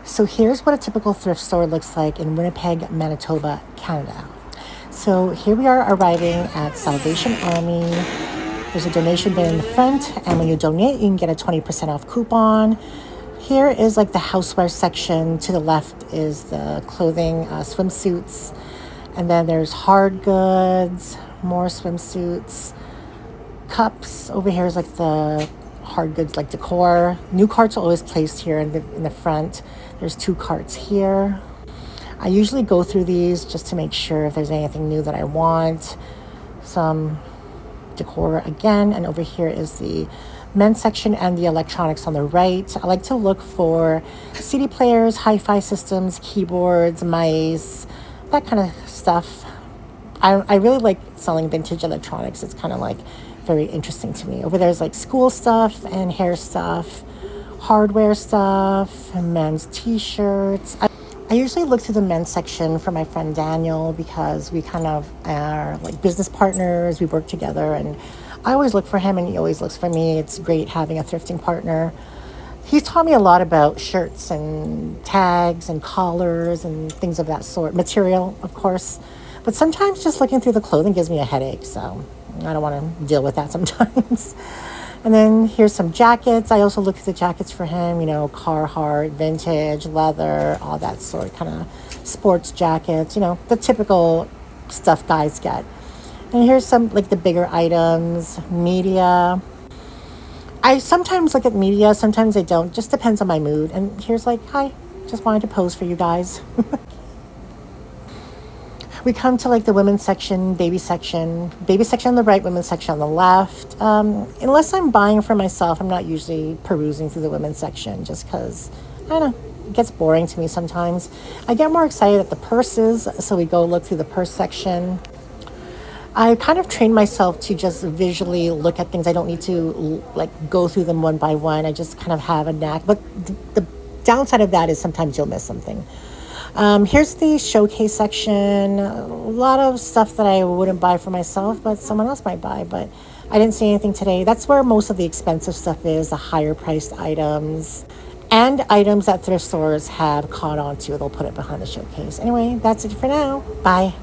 So here's what a typical thrift store looks like in Winnipeg, Manitoba, Canada. So here we are arriving at Salvation Army. There's a donation bin in the front, and when you donate, you can get a 20% off coupon. Here is like the houseware section. To the left is the clothing, swimsuits. And then there's hard goods, more swimsuits, cups. Over here is like the hard goods, like decor. New carts are always placed here in the front. There's 2 carts here. I usually go through these just to make sure if there's anything new that I want. Some decor again, and over here is the men's section and the electronics on the right. I like to look for CD players, hi-fi systems, keyboards, mice, that kind of stuff. I really like selling vintage electronics. It's kind of like very interesting to me. Over there's like school stuff and hair stuff, hardware stuff, and men's t-shirts. I usually look through the men's section for my friend Daniel because we kind of are like business partners. We work together, and I always look for him and he always looks for me. It's great having a thrifting partner. He's taught me a lot about shirts and tags and collars and things of that sort. Material, of course. But sometimes just looking through the clothing gives me a headache, so I don't want to deal with that sometimes. And then here's some jackets. I also look at the jackets for him, Carhartt, vintage, leather, all that sort, kind of sports jackets, the typical stuff guys get. And here's some like the bigger items, media. I sometimes look at media, sometimes I don't. Just depends on my mood. And here's like, hi, just wanted to pose for you guys. We come to like the women's section, baby section on the right, women's section on the left. Unless I'm buying for myself, I'm not usually perusing through the women's section just because, I don't know, it gets boring to me sometimes. I get more excited at the purses, so we go look through the purse section. I kind of trained myself to just visually look at things. I don't need to like go through them one by one. I just kind of have a knack. But the downside of that is sometimes you'll miss something. Here's the showcase section. A lot of stuff that I wouldn't buy for myself, but someone else might buy. But I didn't see anything today. That's where most of the expensive stuff is, the higher priced items. And items that thrift stores have caught on to. They'll put it behind the showcase. Anyway, that's it for now. Bye.